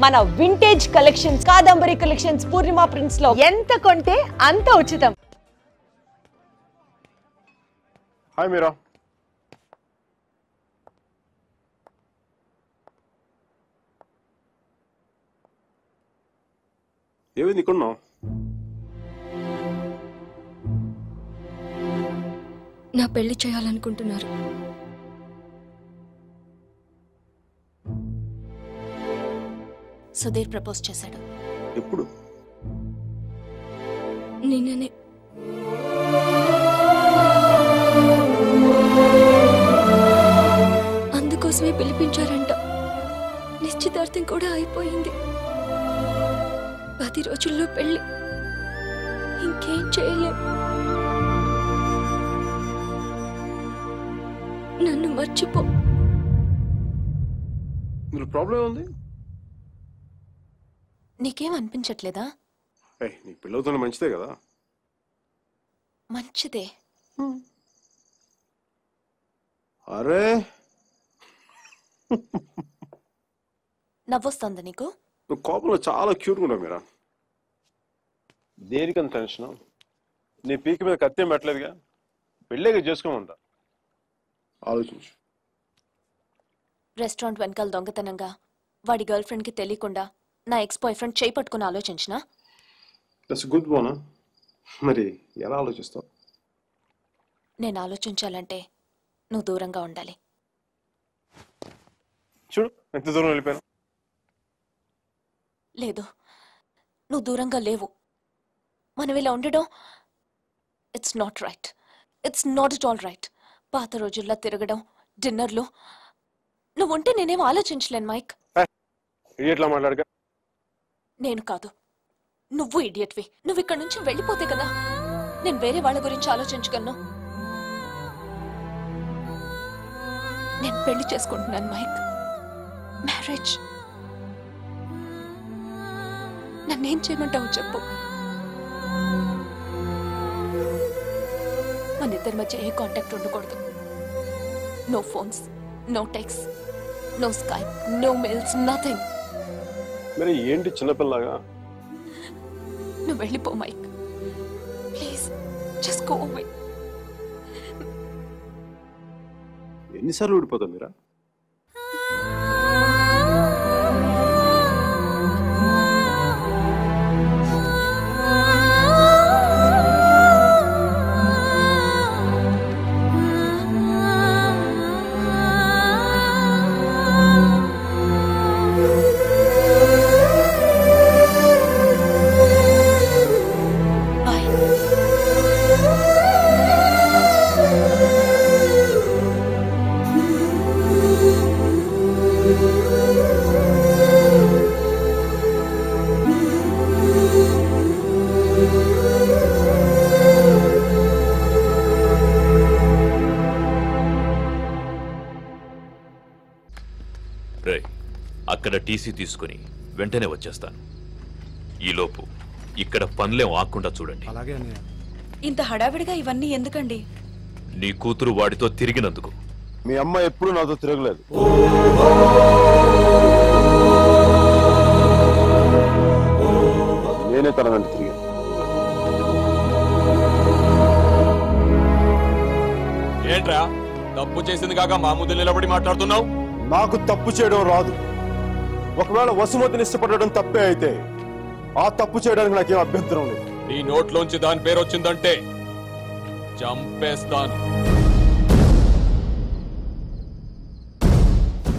మన vintage collections Kadambari collections పూర్ణిమ prints లో ఎంత కొంటే అంత ఉచితం. హాయ్ మీరా. ఏమైంది ఇక్కడున్నావు? నా పెళ్లి చేయాలనుకుంటున్నారు. సుధీర్ ప్రపోజ్ చేశాడు. ఎప్పుడు? నిన్ననే. అందుకోసమే పిలిపించారంట. నిశ్చితార్థం కూడా అయిపోయింది. 10 రోజుల్లో పెళ్లి. ఇంకేం చేయలేం. నన్ను మర్చిపో. ప్రాబ్లం ఉంది? నీకేం అనిపించట్లేదా? నీ పిల్లలతో మంచిదే కదా. మంచిదే. అరే నవ్వొస్తుందా నీకు? నువ్వు కోపంలో చాలా క్యూట్గా ఉన్నావు మీరా. దేనికంత టెన్షన్? నీ పీకి మీద కత్తి పెట్టలేదుగా. పెళ్ళేగా చేసుకోమంటా. ఆలోచించు. రెస్టారెంట్ వెనకాల దొంగతనంగా వాడి గర్ల్ ఫ్రెండ్ కి తెలియకుండా నా ఎక్స్ బాయ్ ఫ్రెండ్ చేయి పట్టుకుని ఆలోచించినా? దట్స్ గుడ్ బోనా. మరి ఎలా ఆలోచిస్తావు? నేను ఆలోచించాలంటే నువ్వు దూరంగా ఉండాలి. చూడు ఎంత దూరం వెళ్ళిపోయాను. లేదు, నువ్వు దూరంగా లేవు. మనం ఇలా ఉండడం it's not right. It's not it all right. పాత రోజుల్లో తిరగడం, డిన్నర్లు, నువ్వు ఉంటే నేనేం ఆలోచించలేను మైక్. ఇడియట్లా మాట్లాడక. నేను కాదు, నువ్వు ఇడియట్వి. నువ్వు ఇక్కడ నుంచి వెళ్ళిపోతే కదా నేను వేరే వాళ్ళ గురించి ఆలోచించగలను. నేను పెళ్లి చేసుకుంటున్నాను మైక్. మ్యారేజ్. నన్నేం చేయమంటావు చెప్పు. మన ఇద్దరి మధ్య ఏ కాంటాక్ట్ ఉండకూడదు. No phones, no text, no Skype, no mails, nothing. మరి ఏంటి చిన్నపిల్లగా? నువ్వు వెళ్ళిపో Mike please. Just go away. ఎన్నిసార్లు ఊడిపోతావు మీరా? అక్కడ టీసీ తీసుకుని వెంటనే వచ్చేస్తాను. ఈలోపు ఇక్కడ పనులేం ఆకుండా చూడండి. ఇంత హడావిడిగా ఇవన్నీ ఎందుకండి? నీ కూతురు వాడితో తిరిగినందుకు. మీ అమ్మ ఎప్పుడు నాతో తిరగలేదు. నేనే తన వెంట తిరిగాను. ఏంట్రా తప్పు చేసింది కాక మా ముందు నిలబడి మాట్లాడుతున్నావు? నాకు తప్పు చేయడం రాదు. ఒకవేళ వసుమతిని ఇష్టపడడం తప్పే అయితే ఆ తప్పు చేయడానికి నాకేం అభ్యంతరం లేదు. నీ నోట్లోంచి దాని పేరు వచ్చిందంటే చంపేస్తాను.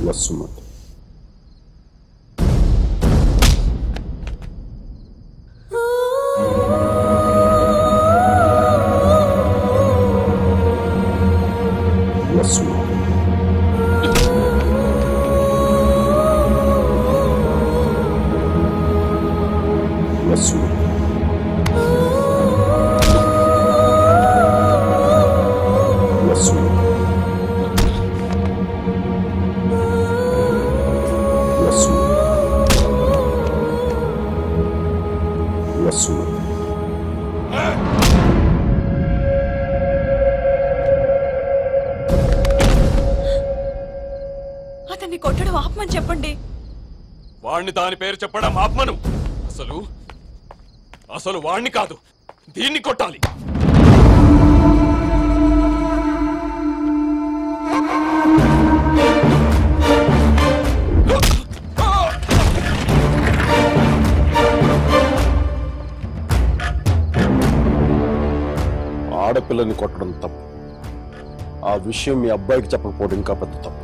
వసుమతి అతన్ని కొట్టడం ఆపమని చెప్పండి. వాణ్ణి దాని పేరు చెప్పడం ఆత్మను. అసలు వాణ్ణి కాదు, దీన్ని కొట్టాలి. ఆడపిల్లని కొట్టడం తప్పు. ఆ విషయం మీ అబ్బాయికి చెప్పకపోవడం ఇంకా పెద్ద తప్పు.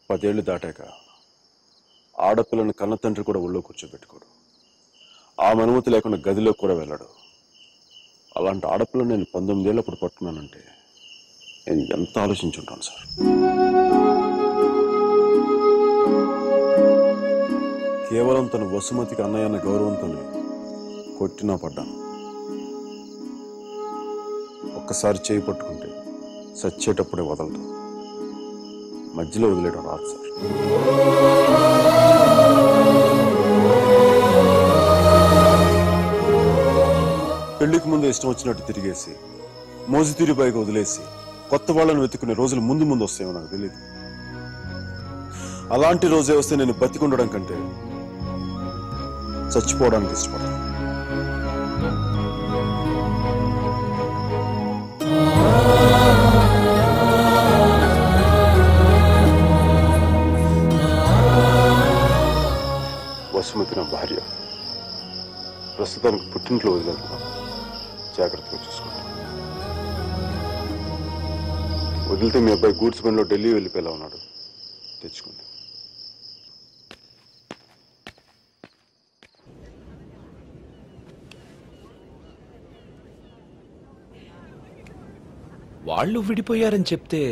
పదేళ్లు దాటాక ఆడపిల్లని కన్న తండ్రి కూడా ఒళ్ళో కూర్చోబెట్టుకోడు. ఆమె అనుమతి లేకుండా గదిలో కూడా వెళ్ళాడు. అలాంటి ఆడపిల్లని నేను 19 ఏళ్ళప్పుడు పట్టుకున్నానంటే నేను ఎంత ఆలోచించుంటాను సార్. కేవలం తన వసుమతికి అన్నయ్య అన్న గౌరవంతోనే కొట్టినా పడ్డాను. ఒక్కసారి చేయి పట్టుకుంటే చచ్చేటప్పుడే వదలదు. మధ్యలో వదిలేయడం రాదు సార్. పెళ్లికి ముందు ఇష్టం వచ్చినట్టు తిరిగేసి మోజుతీరి పైగా వదిలేసి కొత్త వాళ్ళని వెతుకునే రోజులు ముందు ముందు వస్తాయో నాకు తెలియదు. అలాంటి రోజే వస్తే నేను బతికుండడం కంటే చచ్చిపోవడానికి ఇష్టపడతాను. వసుమతి నా భార్య. ప్రస్తుతానికి పుట్టింట్లో వదిలేస్తున్నాను. జాగ్రత్తగా చూసుకుంటాను. వదిలితే మీ అబ్బాయి గూడ్స్ బండ్లో ఢిల్లీ వెళ్ళిపోయేలా ఉన్నాడు. తెచ్చుకుంటాను. వాళ్ళు విడిపోయారని చెప్తే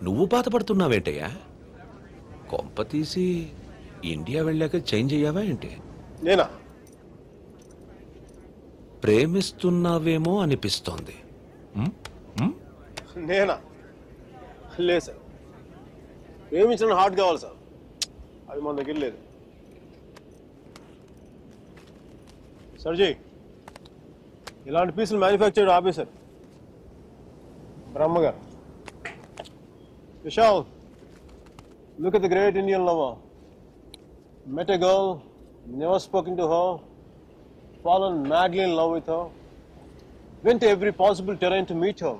నువ్వు బాధపడుతున్నావేంటయ్యా? కొంప తీసి ఇండియా వెళ్ళాక చేంజ్ అయ్యావా ఏంటి? నేనా? ప్రేమిస్తున్నావేమో అనిపిస్తోంది. నేనా? లేదు సార్. ప్రేమించిన హార్ట్ కావాలి సార్. అది మన దగ్గర లేదు. సర్జీ, ఇలాంటి పీసులు మ్యానుఫ్యాక్చర్ ఆపేశారు. బ్రహ్మగారు. Vishal, look at the great Indian lover. Met a girl, never spoken to her, fallen madly in love with her, went to every possible terrain to meet her,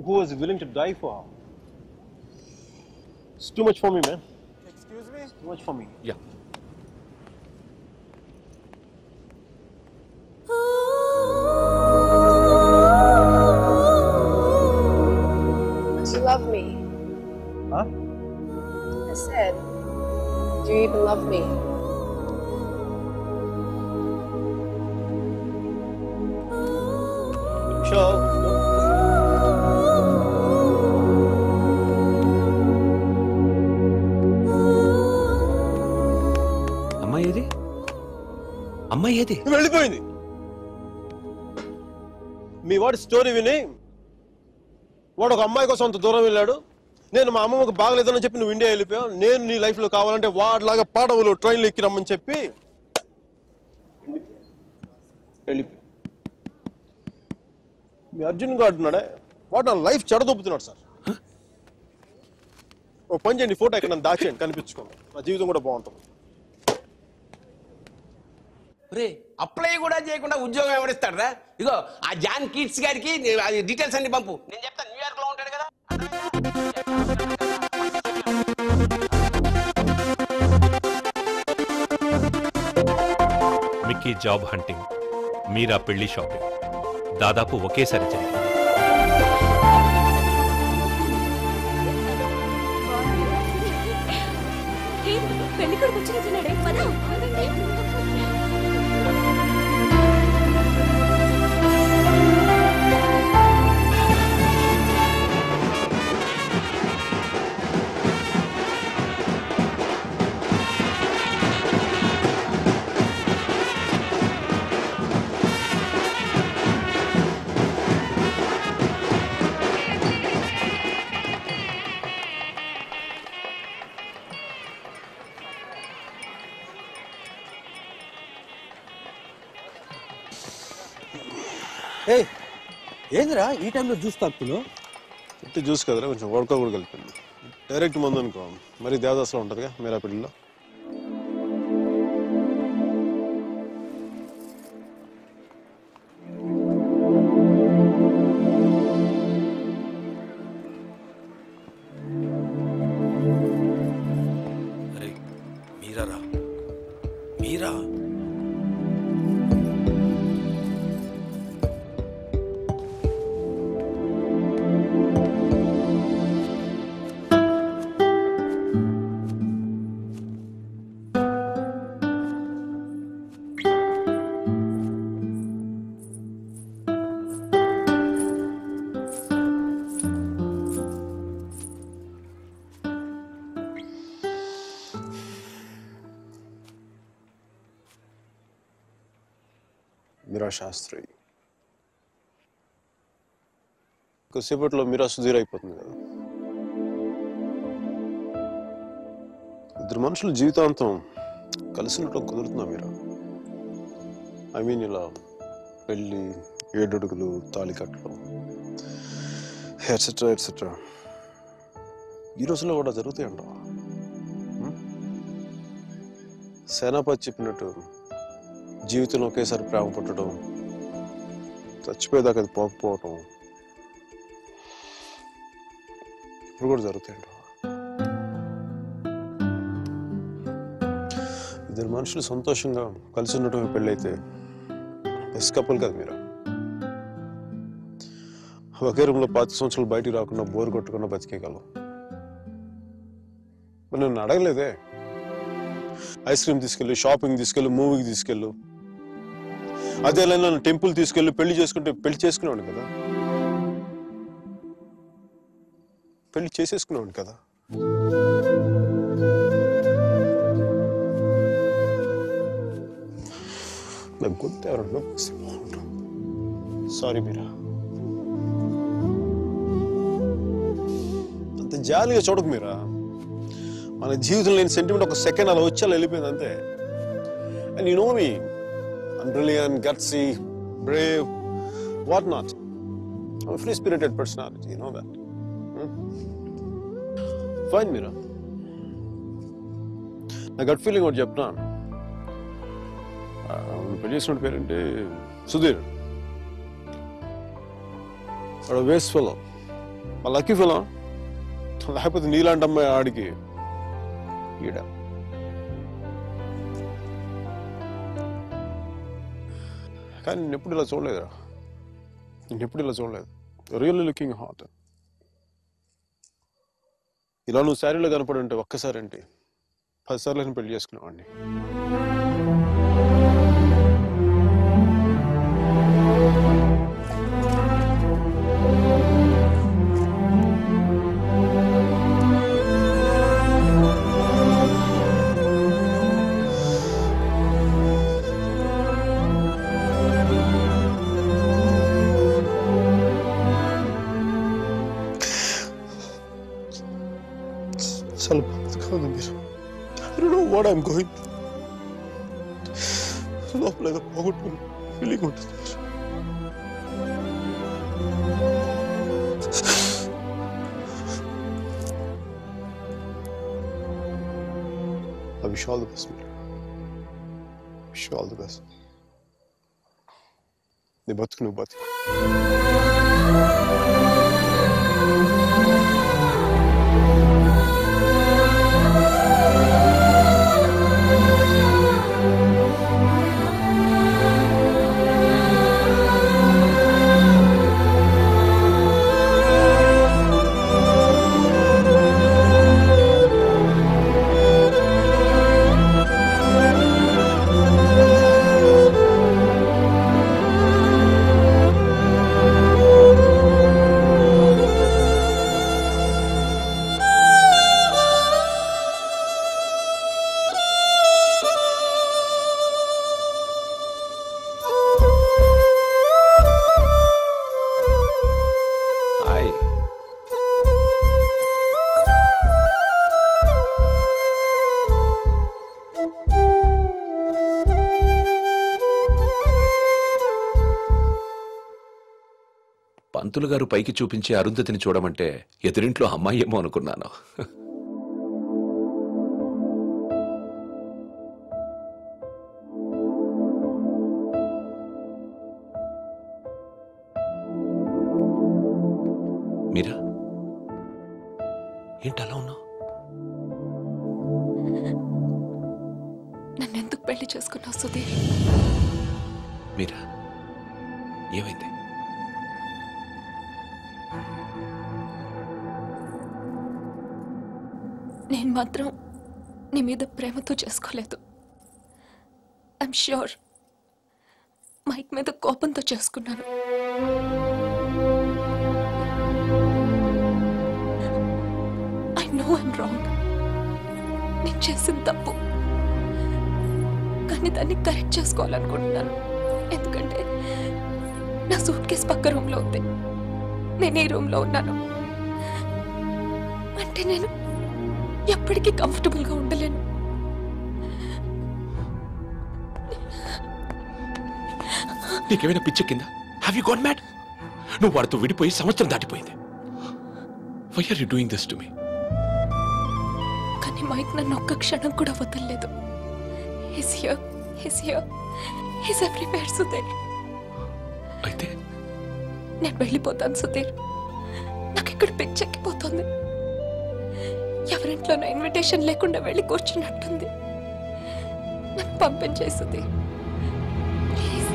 who was willing to die for her. It's too much for me, man. Excuse me? It's too much for me. Yeah. Do you love me? Huh? I said, do you even love me? Sure. అమ్మాయి ఏది? అమ్మాయి ఏది? వెళ్ళిపోయింది. మీ వాడి story విని వాడు ఒక అమ్మాయి కోసం అంత దూరం వెళ్ళాడు. నేను మా అమ్మమ్మకు బాగలేదని చెప్పి నువ్వు ఇండియా వెళ్ళిపోయావు. నేను నీ లైఫ్ లో కావాలంటే వాడిలాగా పాడవులు ట్రైన్లు ఎక్కి రమ్మని చెప్పి వెళ్ళిపోయా. మీ అర్జున్ గారు ఉన్నాడే, వాడు నా లైఫ్ చెడదొబ్బుతున్నాడు సార్. ఓ పని చేయండి, ఫోటో ఎక్కడ నన్ను దాచేయండి, కనిపించుకోండి, నా జీవితం కూడా బాగుంటుంది. రే అప్లై కూడా చేయకుండా ఉద్యోగం ఎవరిస్తాడరా? ఇగో ఆ జాన్ కిడ్స్ గారికి అది డీటెయిల్స్ అన్ని పంపు, నేను చెప్తాను. న్యూయార్క్ లో ఉంటాడు కదా. మిక్కీ జాబ్ హంటింగ్, మీరా పెళ్లి షాపింగ్ దాదాపు ఒకేసారి జరిగింది. పెళ్లి కొడుకు వచ్చినట్టున్నాడే, పద. ఏందిరా ఈ టైంలో జ్యూస్ తాగుతున్నావు? ఇంటి జ్యూస్ కదరా, కొంచెం వడకా కూడా కలిపింది. డైరెక్ట్ మందు అనుకో, మరి దేవదాసులో ఉంటుందిగా మీరా పెళ్లిలో. అరే మీరా మీరా మీరా శాస్త్రి కొద్దిసేపట్లో మీరా సుధీర్ అయిపోతుంది కదా. ఇద్దరు మనుషులు జీవితాంతం కలిసి ఉండటం కుదురుతుందా మీరా? ఐ మీన్ ఇలా పెళ్ళి, 7 అడుగులు, తాళికట్లు, ఎట్సెట్రా ఎట్సెట్రా ఈ రోజుల్లో కూడా జరుగుతాయంట. సేనాపతి చెప్పినట్టు జీవితంలో ఒకేసారి ప్రేమ పుట్టడం, చచ్చిపోయేదాకా అది పోకపోవటం ఇప్పుడు కూడా జరుగుతాయంట. ఇద్దరు మనుషులు సంతోషంగా కలిసి ఉండటం పెళ్ళైతే బెస్ట్ కపుల్ కదా మీరు. ఒకే రూమ్లో 5 సంవత్సరాలు బయటికి రాకుండా బోర్ కొట్టకుండా బతికేయగలం. మరి నన్ను అడగలేదే, ఐస్ క్రీమ్ తీసుకెళ్ళు, షాపింగ్ తీసుకెళ్ళు, మూవీకి తీసుకెళ్ళు, అదే నన్ను టెంపుల్ తీసుకెళ్ళి పెళ్లి చేసుకుంటే పెళ్లి చేసుకునేవాడు కదా, పెళ్లి చేసేసుకునేవాడు కదా. సారీ మీరా, అంత జాలిగా చూడకు మీరా. మన జీవితంలో లేని సెంటిమెంట్ ఒక సెకండ్ అలా వచ్చి అలా వెళ్ళిపోయింది అంతే. And you know me, I'm brilliant, gutsy, brave, what not. I'm a free-spirited personality, you know that. Fine, Meera. నా గట్ ఫీలింగ్ ఒకటి చెప్తున్నా. పెళ్లి చేసిన పేరేంటి? సుధీర్. వాడు వేస్ట్ ఫెలో, లక్కీ ఫెలో. లేకపోతే నీలాంటి అమ్మాయి ఆడికి ఈడ. కానీ నేను ఎప్పుడు ఇలా చూడలేదురా, నేను ఎప్పుడు ఇలా చూడలేదు. Really looking hot. ఇలా నువ్వు శారీలో కనపడి ఉంటే ఒక్కసారి అంటే 10 సార్లు నేను పెళ్లి చేసుకునేవాడిని. చాలా బాధగా ఉంది మీరు. I don't know what I'm going through. లోపల ఏదో పోగొట్టుకుని ఫీలింగ్ ఉంటుంది. I wish you all the best, Meera. Wish you all the best. నీ బతుకు నువ్వు బతుకు. పంతులు గారు పైకి చూపించి అరుంధతిని చూడమంటే ఎదురింట్లో అమ్మాయి ఏమో అనుకున్నాను. మీరా ఏంటలా ఉన్నావు? నన్నెందుకు పెళ్లి చేసుకున్నావు సుధీర్? మీరా ఏమైంది? నేను మాత్రం నీ మీద ప్రేమతో చేసుకోలేదు. ఐఎమ్ ష్యూర్ మైక్ మీద కోపంతో చేసుకున్నాను. I know I'm wrong. నేను చేసిన తప్పు, కానీ దాన్ని కరెక్ట్ చేసుకోవాలనుకుంటున్నాను. ఎందుకంటే నా సూట్ కేసు పక్క రూమ్లో ఉంది, నేను ఈ రూమ్లో ఉన్నాను. అంటే నేను ఎప్పటికీ కంఫర్టబుల్గా ఉండలేను. నీకేమైనా పిచ్చెక్కిందా? Have you got mad? నువ్వు వాడితో విడిపోయి సంవత్సరం దాటిపోయింది. Why are you doing this to me? కానీ మైక్ నన్ను ఒక్క క్షణం కూడా వదలలేదు. He's here, he's here, he's everywhere, Sudheer. అయితే నేను వెళ్ళిపోతాను సుధీర్. నాకు ఇక్కడ పిచ్చెక్కిపోతుంది. ఎవరింట్లోనో ఇన్విటేషన్ లేకుండా వెళ్ళి కూర్చున్నట్టుంది. నన్ను పంపించేయి Sudheer, please.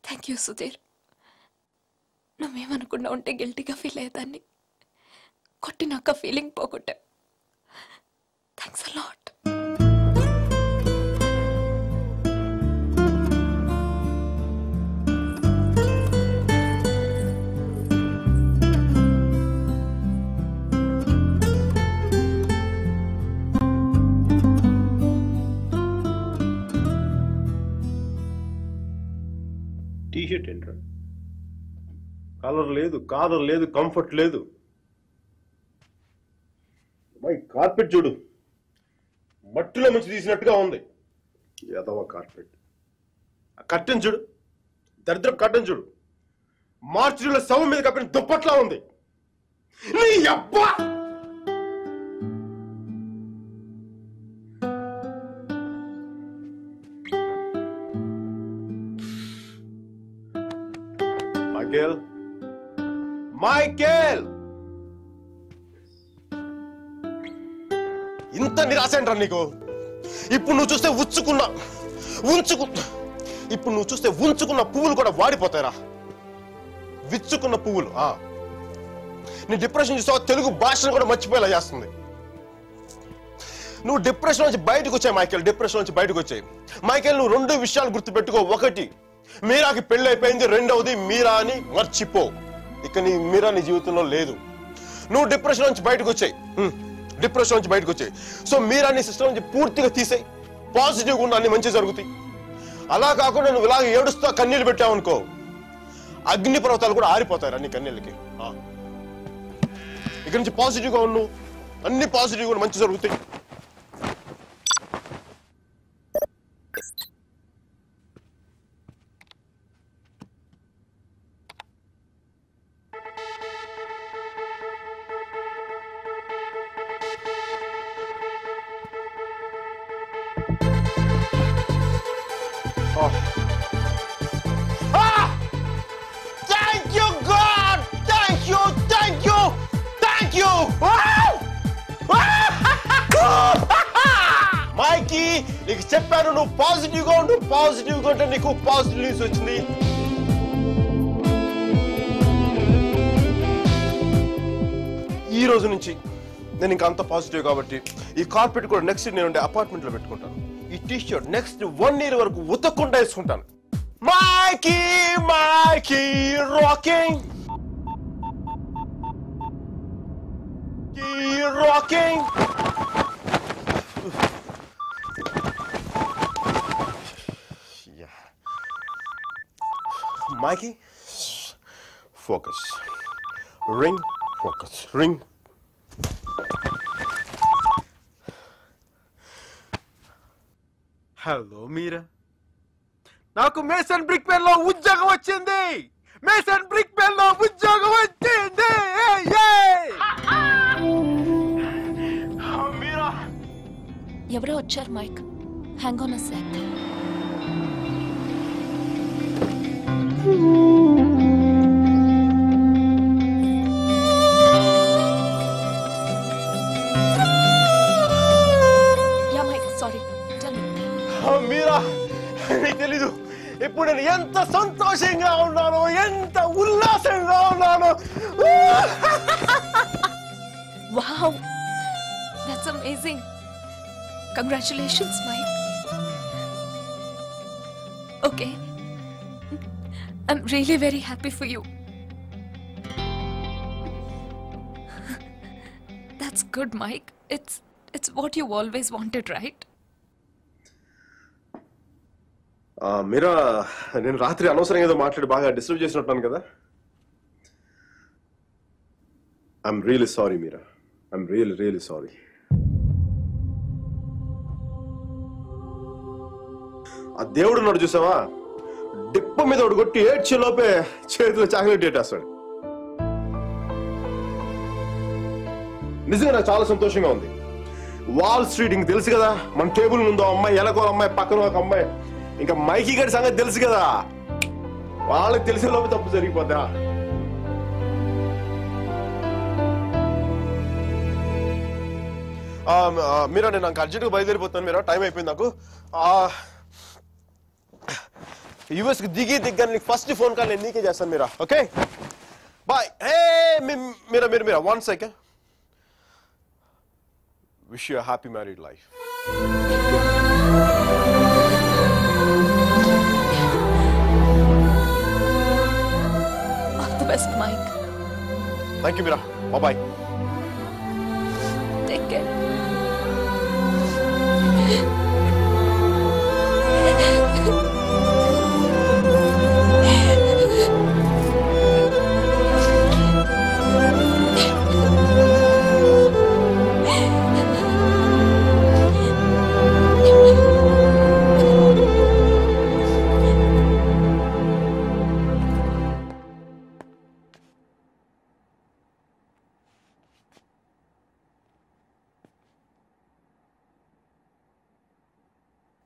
Thank you Sudheer. నువ్వేమనుకున్నా ఉంటే గిల్టీగా ఫీల్ అయ్యేదాన్ని. కొట్టినాక ఫీలింగ్ పోగొట్టా. Thanks a lot. టీ-షర్ట్ ఏంట్రా? కలర్ లేదు, కాలర్ లేదు, కంఫర్ట్ లేదు. మై కార్పెట్ చూడు, మట్టిలో మంచి తీసినట్టుగా ఉంది. ఏదవ కార్పెట్. ఆ కర్టెన్ చూడు, దరిద్రపు కర్టెన్ చూడు, మార్చిలో శవం మీద కప్పిన దుప్పట్లా ఉంది. నీ అబ్బా! మైకేల్, మైకేల్, ఇంత నిరాశ ఏంట్రా నీకు? ఇప్పుడు నువ్వు చూస్తే ఉంచుకున్న పువ్వులు కూడా వాడిపోతాయిరా. విచ్చుకున్న పువ్వులు. నీ డిప్రెషన్ చూస్తావా? తెలుగు భాషను కూడా మర్చిపోయేలా చేస్తుంది. నువ్వు డిప్రెషన్ నుంచి బయటకు వచ్చాయి మైకేల్, డిప్రెషన్ నుంచి బయటకు వచ్చాయి మైకేల్. నువ్వు రెండు విషయాలు గుర్తుపెట్టుకో. ఒకటి, మీరాకి పెళ్లి అయిపోయింది. రెండవది, మీరా అని మర్చిపో. ఇక మీరా నీ జీవితంలో లేదు. నువ్వు డిప్రెషన్ నుంచి బయటకు వచ్చాయి, సో మీరా నీ సిస్టమ్ నుంచి పూర్తిగా తీసేయి. పాజిటివ్గా ఉన్న అన్ని మంచి జరుగుతాయి. అలా కాకుండా నువ్వు ఇలాగ ఏడుస్తా కన్నీళ్ళు పెట్టావు అనుకో, అగ్ని పర్వతాలు కూడా ఆరిపోతాయి నీ కన్నీళ్ళకి. ఇక్కడి నుంచి పాజిటివ్గా ఉండు, అన్ని పాజిటివ్గా మంచి జరుగుతాయి. Thank you, God! Thank you, thank you, thank you! మైకీ, నీకు చెప్పాను నువ్వు పాజిటివ్గా ఉండు, పాజిటివ్గా ఉంటే నీకు పాజిటివ్ న్యూస్ వచ్చింది. ఈ రోజు నుంచి నేను ఇంకా అంత పాజిటివ్ కాబట్టి ఈ కార్పెట్ కూడా నెక్స్ట్ నేను ఉండే అపార్ట్మెంట్ లో పెట్టుకుంటాను. ఈ టీ షర్ట్ నెక్స్ట్ 1 year వరకు ఉతక్కుండా వేసుకుంటాను. Mikey Mikey rocking rocking. Mikey, focus. Ring, focus. Ring. Hello Meera, నాకు మేసన్ బ్రిక్ పెన్ లో ఉద్యోగం వచ్చింది. మేసన్ బ్రిక్ పెన్ లో ఉద్యోగం వచ్చింది. మీరా, ఎవరో వచ్చారు Mike. Hang on a sec. Meera, నీకు తెలీదు ఇప్పుడు నేను ఎంత సంతోషంగా ఉన్నానో, ఎంత ఉల్లాసంగా ఉన్నానో. Wow, that's amazing. Congratulations Mike. Okay, I'm really very happy for you. That's good, Mike. It's what you always wanted, right? Meera, నేను రాత్రి అనవసరంగా ఏదో మాట్లాడి బాగా డిస్టర్బ్ చేసినట్టున్నాను కదా. I'm really sorry Meera, I'm really sorry. ఆ దేవుడు ఉన్నాడు చూసావా, డిప్ప మీద ఒకటి కొట్టి ఏడ్చే లోపే చేతిలో చాక్లెట్ పెట్టేస్తాడు. నిజంగా నాకు చాలా సంతోషంగా ఉంది. వాల్ స్ట్రీట్ ఇంక తెలుసు కదా, మన టేబుల్ ముందు అమ్మాయి, ఎలకో అమ్మాయి, పక్కన ఒక అమ్మాయి, ఇంకా మైకీ గారి సంగతి తెలుసు కదా. వాళ్ళకి తెలిసే లోపు తప్పు జరిగిపోతా. మీరా, నేను నాకు అర్జెంట్గా బయలుదేరిపోతాను. మీరా, టైం అయిపోయింది నాకు. యూఎస్కి దిగ్గా నీకు ఫస్ట్ ఫోన్ కాల్ నేను నీకే చేస్తాను Meera. Okay, bye. Hey Meera, 1 second. Wish you a happy married life. All the best, Mike. Thank you, Mira. Bye-bye. Take care.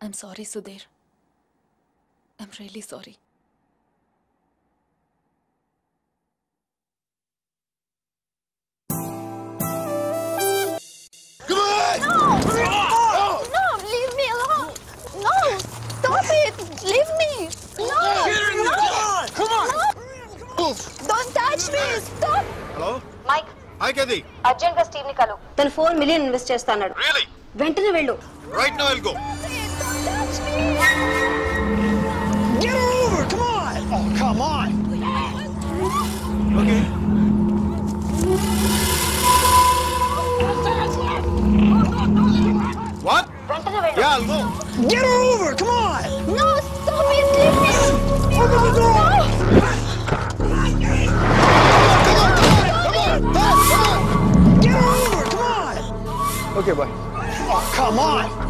I'm sorry, Sudhir. I'm really sorry. Come on! No, leave me alone. No, stop it. Leave me. No. Get her in the car. Come on. No. Don't touch me. Stop. Hello? Mike, Hi, Kathy. Urgent గా Steve ని కలు. తను $4 million invest చేస్తాడు. Really? వెంటనే వెళ్ళు. Right now I'll go. Get her over. Come on. Oh, come on. Okay. What? వెంటనే వెళ్ళు. Yeah, I'll go. Get her over. Come on. No, stop it. Leave me. Open the door. No. Okay, bye. Oh, come on!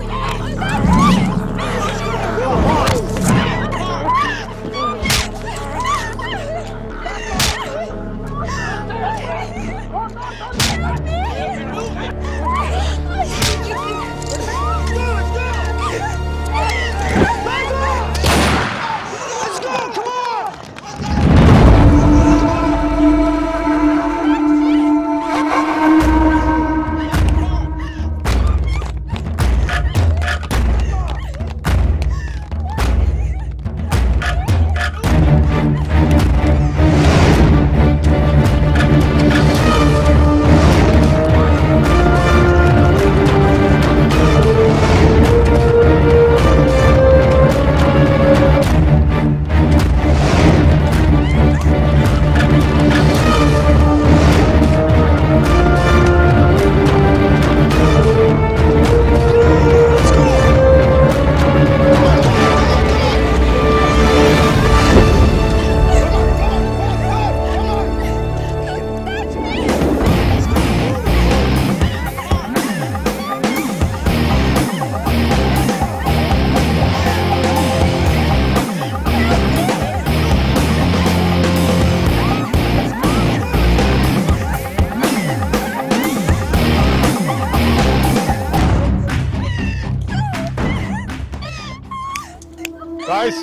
Guys,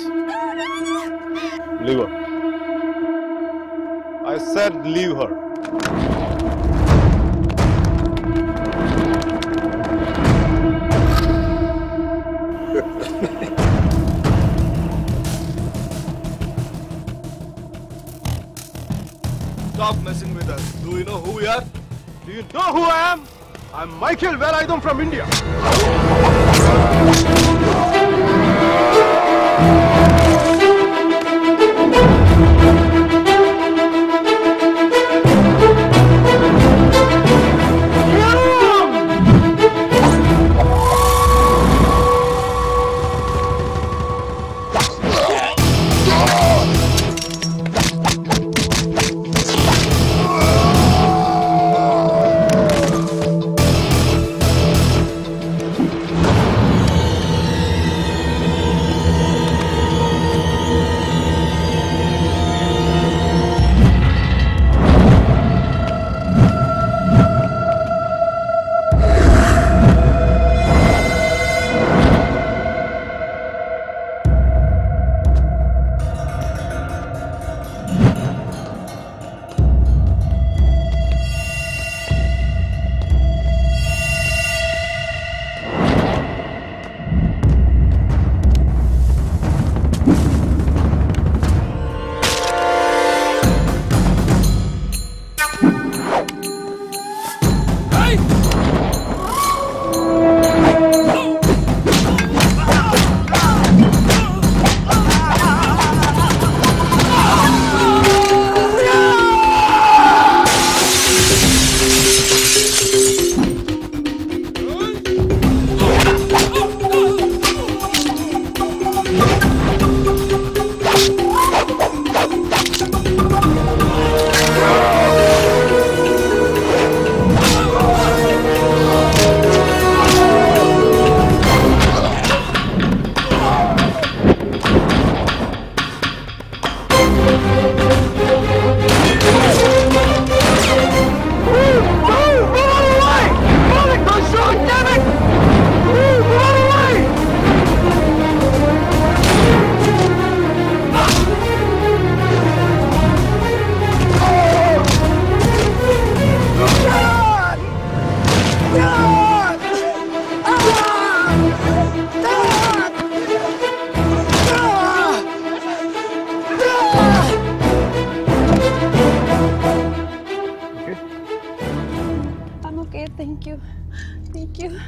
leave her. I said leave her. Stop messing with us. Do you know who we are? Do you know who I am? I'm Michael Velayudham from India. Thank you. Thank you.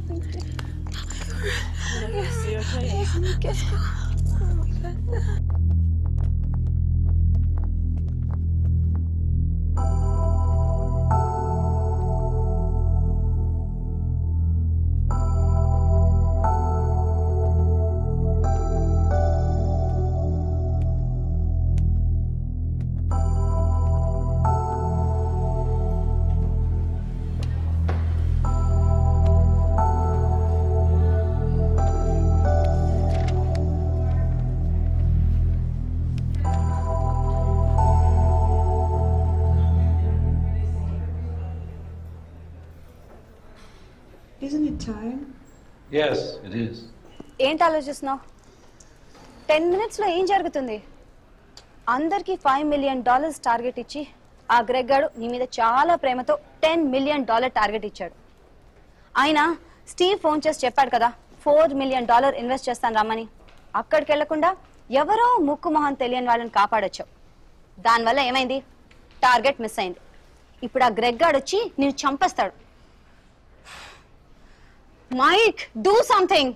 Thank you. Yes. Yes, I'm okay. Oh my God. time? Yes, it is. ఏంటి ఆలోచిస్తున్నావు? 10 minutes లో ఏం జరుగుతుంది? అందరికి $5 million target ఇచ్చి ఆ Greg గాడు నీ మీద చాలా ప్రేమతో $10 million టార్గెట్ ఇచ్చాడు. ఆయన స్టీవ్ ఫోన్ చేసి చెప్పాడు కదా $4 million ఇన్వెస్ట్ చేస్తాను రమ్మని. అక్కడికి వెళ్లకుండా ఎవరో ముక్కు మొహం తెలియని వాళ్ళని కాపాడొచ్చావు. దానివల్ల ఏమైంది? టార్గెట్ మిస్ అయింది. ఇప్పుడు ఆ గ్రెగ్ గాడు వచ్చి నేను చంపేస్తాడు. Mike, do something.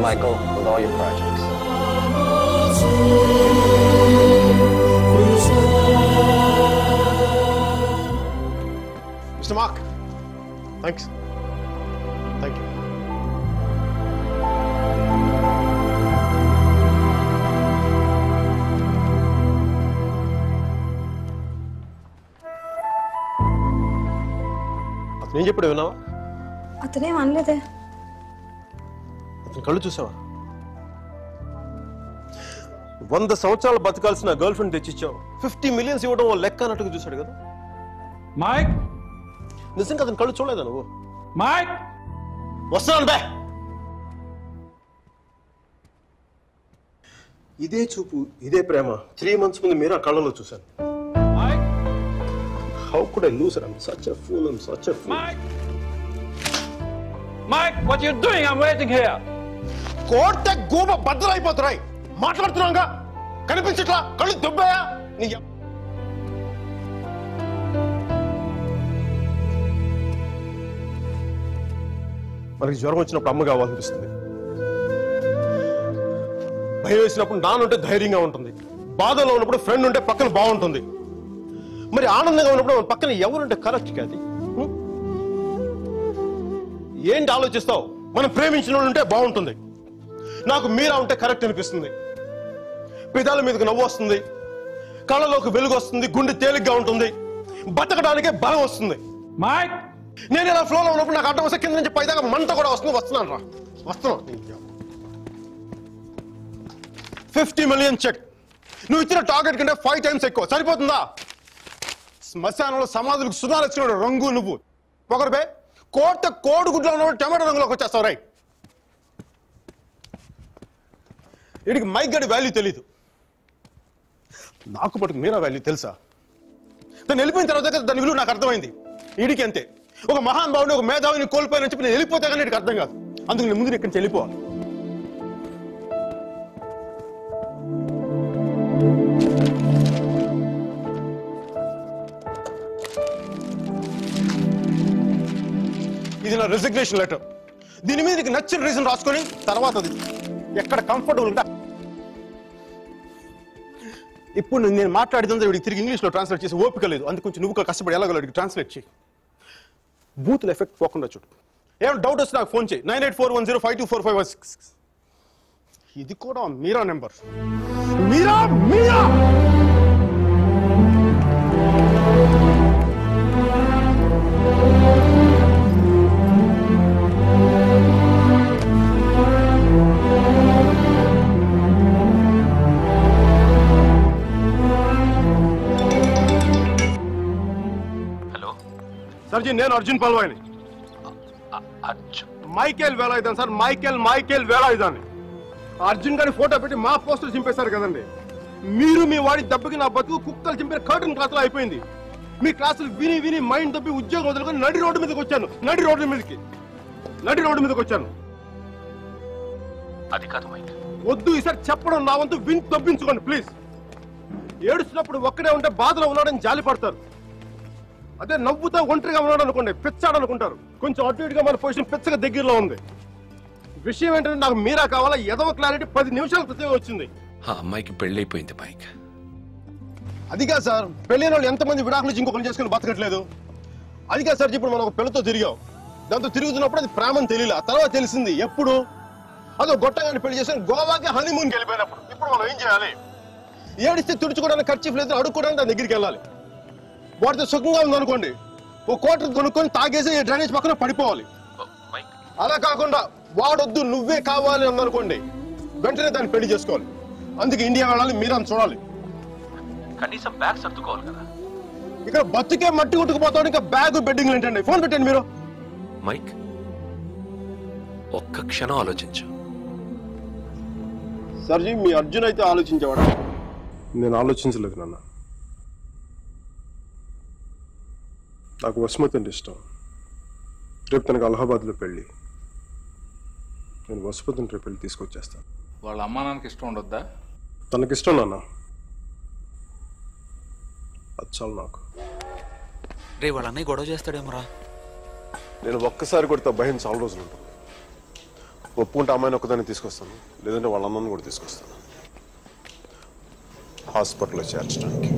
Michael, with all your projects. Mr. Mark, thanks. Thank you. అతను ఏం చెప్పాడు విన్నావా? అతనేం అనలేదే. కళ్ళు చూసావా? 100 సంవత్సరాలు బతకాల్సిన గర్ల్ ఫ్రెండ్ తెచ్చిచ్చావు. 50 million ఇవ్వడం లెక్క అన్నట్టుగా చూశాడు కదా. మైక్, నిజంగా అతను కళ్ళు చూడలేదా నువ్వు? మైక్, వస్తున్నాను బే. ఇదే చూపు, ఇదే ప్రేమ 3 months ముందు మీరు ఆ కళ్ళలో చూశాను. How could I lose her? I'm such a fool. I'm such a fool. Mike, what are you doing? I'm waiting here. కోట గూబ బద్దలైపోతున్నాయి. మాట్లాడుతున్నాగా కనిపించట్లా? కళ్ళు దుబ్బాయా? మనకి జ్వరం వచ్చినప్పుడు అమ్మ కావాలనిపిస్తుంది. భయం వేసినప్పుడు నాన్నుంటే ధైర్యంగా ఉంటుంది. బాధలో ఉన్నప్పుడు ఫ్రెండ్ ఉంటే పక్కన బాగుంటుంది. మరి ఆనందంగా ఉన్నప్పుడు మన పక్కన ఎవరుంటే కరెక్ట్ కాదు. ఏంటి ఆలోచిస్తావు? మనం ప్రేమించిన వాళ్ళు ఉంటే బాగుంటుంది. నాకు మీరా ఉంటే కరెక్ట్ అనిపిస్తుంది. పెదాల మీదకి నవ్వు వస్తుంది, కళ్ళలోకి వెలుగు వస్తుంది, గుండె తేలిగ్గా ఉంటుంది, బతకడానికే బలం వస్తుంది. నేను ఇలా ఫ్లోలో ఉన్నప్పుడు నాకు అడ్డం వస్తే కింద నుంచి పైదాకా మంట కూడా వస్తుంది. వస్తున్నాను రా, వస్తున్నాను. 50 million చెక్. నువ్వు ఇచ్చిన టార్గెట్ కంటే 5 times ఎక్కువ. సరిపోతుందా? శ్మశానంలో సమాధులకు సుధాలు వచ్చిన రంగు నువ్వు పొగరుబే. కోడిగుడ్లో ఉన్నప్పుడు టమాటో రంగులోకి వచ్చేస్తావు. రైట్. వీడికి మైక్ గడి వాల్యూ తెలీదు. నాకు పట్టుకు మీరా వాల్యూ తెలుసా? తను వెళ్ళిపోయిన తర్వాత దాని విలువ నాకు అర్థమైంది. వీడికి అంతే. ఒక మహాన్ భావుని, ఒక మేధావిని కోల్పోయిన చెప్పి నేను వెళ్ళిపోతే కానీ వీడికి అర్థం కాదు. అందుకు నేను ముందు ఇక్కడి నుంచి వెళ్ళిపోవాలి. ఇది నా రిజిగ్నేషన్ లెటర్. దీని మీద నీకు నచ్చిన రీజన్ రాసుకొని తర్వాత అది ఎక్కడ కంఫర్టబుల్ ఉంటా. ఇప్పుడు నేను మాట్లాడితే వీడికి తిరిగి ఇంగ్లీష్లో ట్రాన్స్లేట్ చేసి ఓపిక లేదు. అందుకు కొంచెం నువ్వు కష్టపడి ఎలాగో ట్రాన్స్లేట్ చేయి. బూతుల ఎఫెక్ట్ పోకుండా చూడు. ఏమైనా డౌట్ వస్తే నాకు ఫోన్ చేయి. 9841052456. ఇది కూడా మీరా నెంబర్. మీరా మీరా సర్ జీ, నేను అర్జున్ పల్వాయిని. Michael Velayudhan sir, Michael Velayudhan. Arjun గారి ఫోటో పెట్టి మా పోస్టర్ చింపేశారు కదండి. మీరు మీ వాడి దెబ్బకి నా బతుకు కుక్కలు చింపిన కర్టన్ క్లాసులో అయిపోయింది. మీ క్లాసులు విని విని మైండ్ దబ్బి ఉద్యోగం వదులుకొని నడి రోడ్డు మీదకి వచ్చాను. నడి రోడ్డు మీదకి వచ్చాను. అది కాదు మైక్. వద్దు, ఈసారి చెప్పడం నా వంతు విని తప్పించుకోండి ప్లీజ్. ఏడుస్తున్నప్పుడు ఒక్కడే ఉంటే బాధలో ఉన్నాడని జాలి పడతారు. అదే నవ్వుతా ఒంటరిగా ఉన్నాడు అనుకోండి, పిచ్చాడు అనుకుంటారు. కొంచెం అటు ఇటుగా మన పొజిషన్ పిచ్చగా దగ్గరలో ఉంది. విషయం ఏంటంటే నాకు మీరా కావాలా? ఎదవ క్లారిటీ 10 నిమిషాల క్రితమే వచ్చింది. ఆ అమ్మాయికి పెళ్ళైపోయింది మైక్. అది కాదు సార్, పెళ్ళైన వాళ్ళు ఎంతమంది విడాకులు నుంచి ఇంకొకరు చేసుకుని బతకట్లేదు. అది కాదు సార్, ఇప్పుడు మనం ఒక పిల్లతో తిరిగాం. దాంతో తిరుగుతున్నప్పుడు అది ప్రేమని తెలియలే. ఆ తర్వాత తెలిసింది. ఎప్పుడు? అదో గొట్టగాని పెళ్లి చేసుకుని గోవాకి హనీమూన్కి వెళ్ళిపోయినప్పుడు. ఇప్పుడు మనం ఏం చేయాలి? ఏడిస్తే తుడుచుకోవడానికి ఖర్చు లేదు, అడుక్కోవడానికి దాని దగ్గరికి వెళ్ళాలి. వాటితో సుఖంగా ఉందనుకోండి, ఓ కోటర్ కొనుక్కొని తాగేసి డ్రైనేజ్ పక్కన పడిపోవాలి. అలా కాకుండా వాడొద్దు నువ్వే కావాలి అందనుకోండి, వెంటనే దాన్ని పెళ్లి చేసుకోవాలి. అందుకే ఇండియా వెళ్ళాలి, మీరని చూడాలి. కనీసం బ్యాగ్ సర్దుకోవాలి కదా. ఇక్కడ బతుకే మట్టి కొట్టుకుపోతాడు, ఇంకా బ్యాగ్ బెడ్డింగ్ ఏంటండి? ఫోన్ పెట్టండి మీరు. మైక్, ఒక్క క్షణం ఆలోచించు. సర్జీ, మీ అర్జున్ అయితే ఆలోచించేవాడా? నేను ఆలోచించలేదు నాన్న. నాకు వసుమతి అంటే ఇష్టం. రేపు తనకు అలహాబాద్లో పెళ్ళి. నేను వసుమతిని రేపు పెళ్ళి తీసుకొచ్చేస్తాను. వాళ్ళ అమ్మా నాన్నకి ఇష్టం ఉండొద్దా? తనకి ఇష్టం నాన్న, అది చాలు నాకు. రే వాళ్ళ అన్నయ్య గొడవ చేస్తాడేమరా? నేను ఒక్కసారి కొడితే భయం చాలా రోజులు ఉంటుంది. ఒప్పుకుంటే అమ్మాయిని ఒక్కదాన్ని తీసుకొస్తాను, లేదంటే వాళ్ళ అమ్మని కూడా తీసుకొస్తాను హాస్పిటల్లో చేర్చడానికి.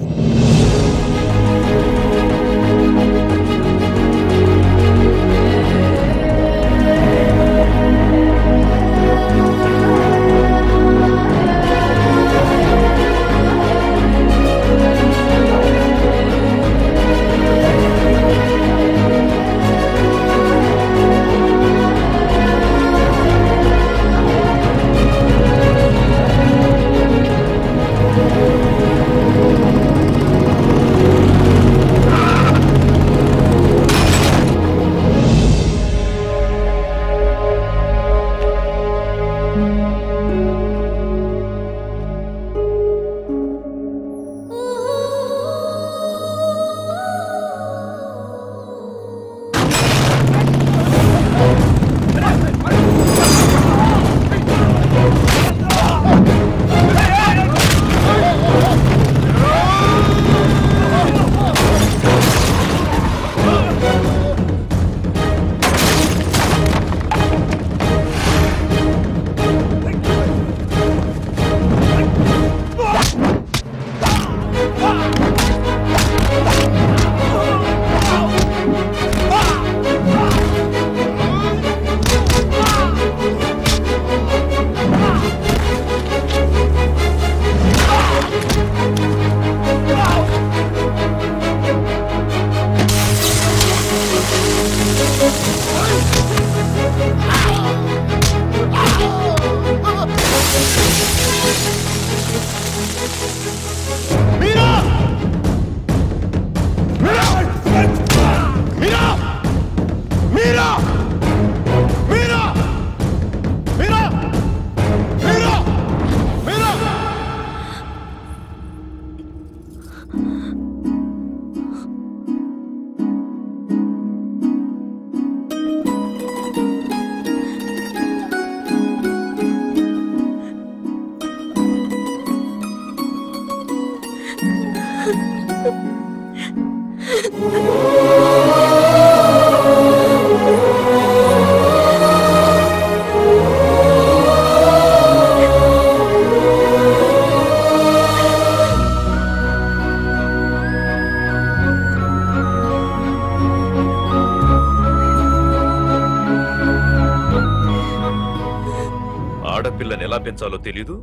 ఆడపిల్లని ఎలా పెంచాలో తెలీదు,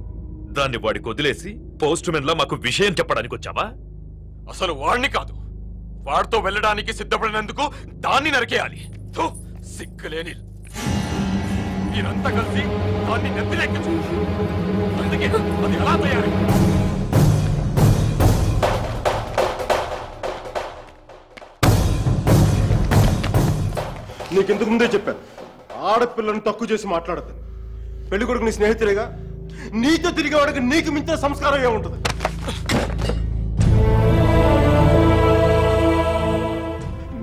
దాన్ని వాడికి వదిలేసి పోస్ట్ మెన్ లా మాకు విషయం చెప్పడానికి వచ్చావా? అసలు వాడిని కాదు, వాడితో వెళ్ళడానికి సిద్ధపడినందుకు దాన్ని నరికేయాలి. థు, సిగ్గులేని మీరంతా కలిసి దాన్ని నెత్తిలెక్కించు. అందుకే అది ఎలా తయారు? నీకెందుకు ముందే చెప్పాను, ఆడపిల్లను తక్కువ చేసి మాట్లాడద్దు. పెళ్లి కొడుకు నీ స్నేహితులేగా, నీతో తిరిగేవాడికి నీకు మించిన సంస్కారం ఏముంటుంది?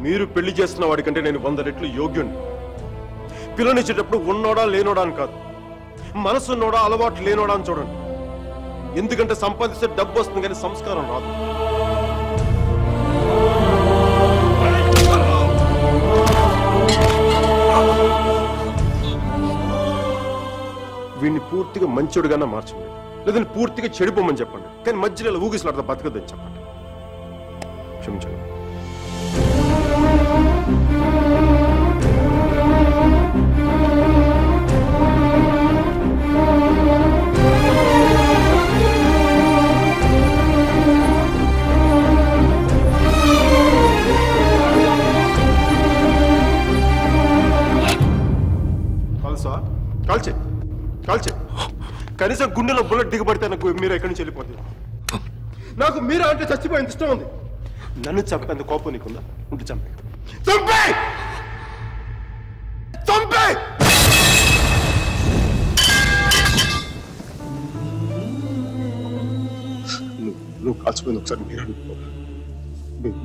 మీరు పెళ్లి చేస్తున్న వాడికంటే నేను 100 రెట్లు యోగ్యుణ్ణి. పిల్లనిచ్చేటప్పుడు ఉన్నోడా లేనోడా అని కాదు, మనసున్నోడా అలవాటు లేనోడా అని చూడండి. ఎందుకంటే సంపాదిస్తే డబ్బు వస్తుంది కానీ సంస్కారం రాదు. వీడిని పూర్తిగా మంచోడుగానే మార్చండి, లేదంటే పూర్తిగా చెడిపోమని చెప్పండి. కానీ మధ్యలో ఊగిసలాడతా బతకద్దని చెప్పండి. క్షమించండి. కాల్చే కాల్చే, కనీసం గుండెలో బుల్లెట్ దిగబడితే నాకు మీరు ఎక్కడి నుంచి వెళ్ళిపోతుంది. నాకు మీరా అంటే చచ్చిపోయింది ఇష్టం ఉంది. నన్ను చంపేంత కోపం నీకుందా? ఉంటే చంపే చంపే చంపే. నువ్వు కాల్చిపోయింది ఒకసారి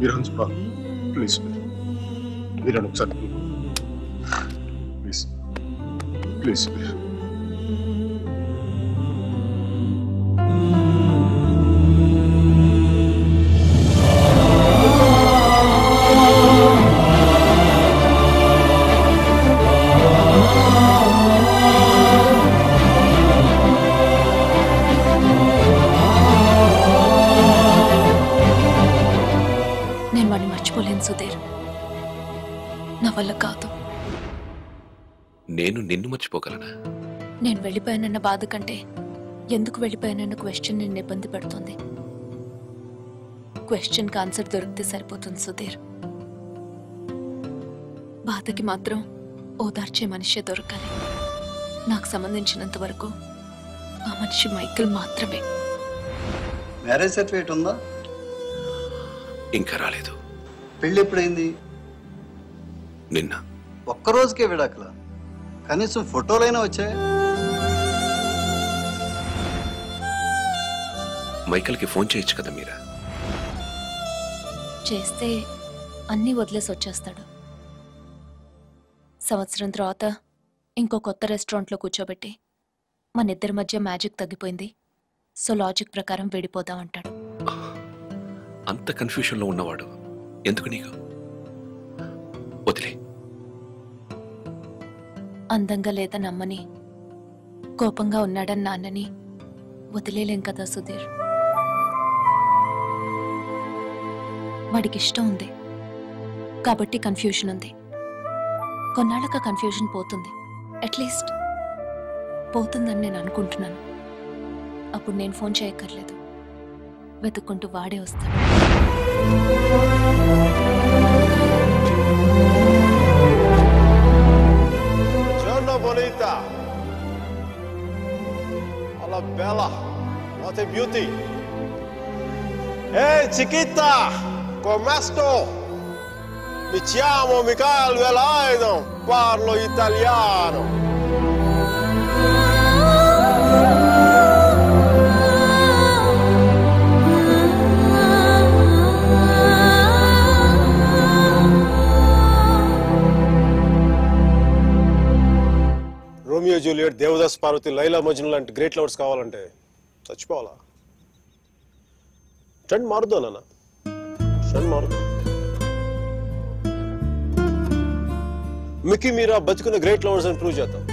మీరని చెప్పాలి. ప్లీజ్ మీరని ఒకసారి ప్లీజ్ ప్లీజ్ ప్లీజ్. నేను వాడిని మర్చిపోలేను సుధీర్, నా వల్ల కాదు. నేను నిన్ను మర్చిపోగలనా? నేను వెళ్ళిపోయానన్న బాధ కంటే ఎందుకు వెళ్ళిపోయానన్న క్వశ్చన్ నిన్ను ఇబ్బంది పెడుతుంది. క్వశ్చన్కి ఆన్సర్ దొరికితే సరిపోతుంది సుధీర్. బాధకి మాత్రం ఓదార్చే మనిషే దొరకాలి. నాకు సంబంధించినంత వరకు ఆ మనిషి మైకిల్ మాత్రమే. మ్యారేజ్ సర్టిఫికేట్ ఉందా? ఇంకా రాలేదు. పెళ్ళి ఎప్పుడైంది? నిన్న. ఒక్కరోజుకే విడాకులా? కనీసం ఫోటోలైనా వచ్చాయి? మైకల్కి ఫోన్ చేయొచ్చు కదా మీరా? చేస్తే అన్నీ వదిలేసి వచ్చేస్తాడు. సంవత్సరం తర్వాత ఇంకో కొత్త రెస్టారెంట్లో కూర్చోబెట్టి మన ఇద్దరి మధ్య మ్యాజిక్ తగ్గిపోయింది, సో లాజిక్ ప్రకారం విడిపోదాం అంటాడు. అంత కన్ఫ్యూషన్లో ఉన్నవాడు ఎందుకు నీకు? వదిలే. అందంగా లేదని అమ్మని, కోపంగా ఉన్నాడని నాన్నని వదిలేలేం కదా సుధీర్. వాడికి ఇష్టం ఉంది కాబట్టి కన్ఫ్యూషన్ ఉంది. కొన్నాళ్ళక కన్ఫ్యూషన్ పోతుంది, అట్లీస్ట్ పోతుందని నేను అనుకుంటున్నాను. అప్పుడు నేను ఫోన్ చేయక్కర్లేదు, వెతుక్కుంటూ వాడే వస్తాడు. Giorno bonita. Alla bella. What a beauty. Ehi chiquita, come sto? Mi chiamo Michael Velaido, parlo italiano. Romeo Juliet, Devdas Parvati, Laila Majnu లాంటి గ్రేట్ లవర్స్ కావాలంటే చచ్చిపోవాలా? ట్రెండ్ మారుద్దా నాన్న, ట్రెండ్ మారుద్దా. మిక్కీ మీరా బతుకున్న గ్రేట్ లవర్స్ అని ప్రూవ్ చేద్దాం.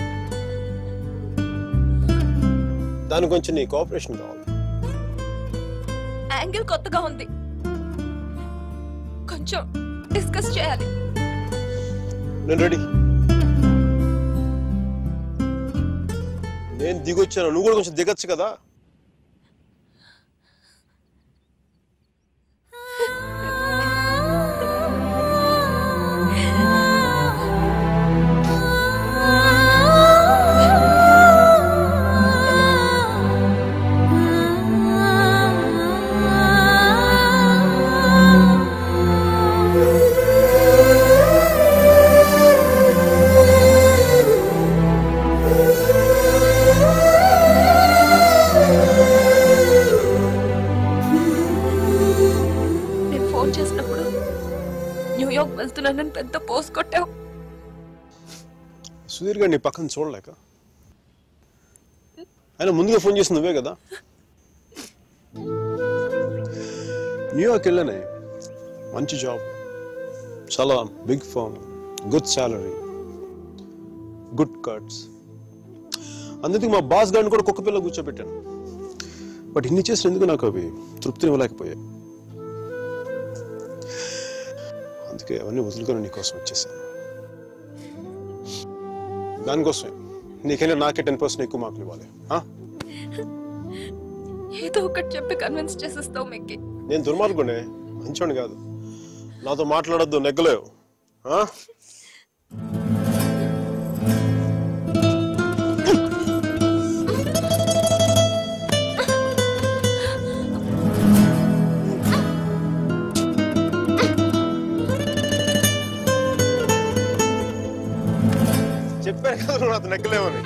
దాని గురించి నీ కోఆపరేషన్ కావాలి. యాంగిల్ కొత్తగా ఉంది, కొంచెం డిస్కస్ చేయాలి. నేను రెడీ. నేను దిగొచ్చాను, నువ్వు కూడా కొంచెం దిగచ్చు కదా. వెళ్తున్నానని పెద్ద పోస్ట్ కొట్టావు. సుధీర్ గారు నీ పక్కన చూడలేక ఆయన ముందుగా ఫోన్ చేసి నువ్వే కదా. న్యూయార్క్ వెళ్ళానే, మంచి జాబ్, చాలా big firm, good salary, good cuts. అందుకే మా బాస్ గారిని కూడా కుక్క పిల్ల కూర్చోబెట్టాను. బట్ ఇన్ని చేసినందుకు నాకు అవి తృప్తిని ఇవ్వలేకపోయాయి. అందుకే అవన్నీ వదులుకొని నీకోసం వచ్చేసాను. దానికోసమే నీకైనా నాకే 10% ఎక్కువ మార్కులు ఇవ్వాలి. ఏదో ఒకటి చెప్పి కన్విన్స్ చేసేస్తావు మిక్కి. నేను దుర్మార్గునే, మంచోని కాదు. నాతో మాట్లాడొద్దు, నెగ్గలేవు. చెప్పాను కదా నువ్వు నాతో నెగ్గలేవని.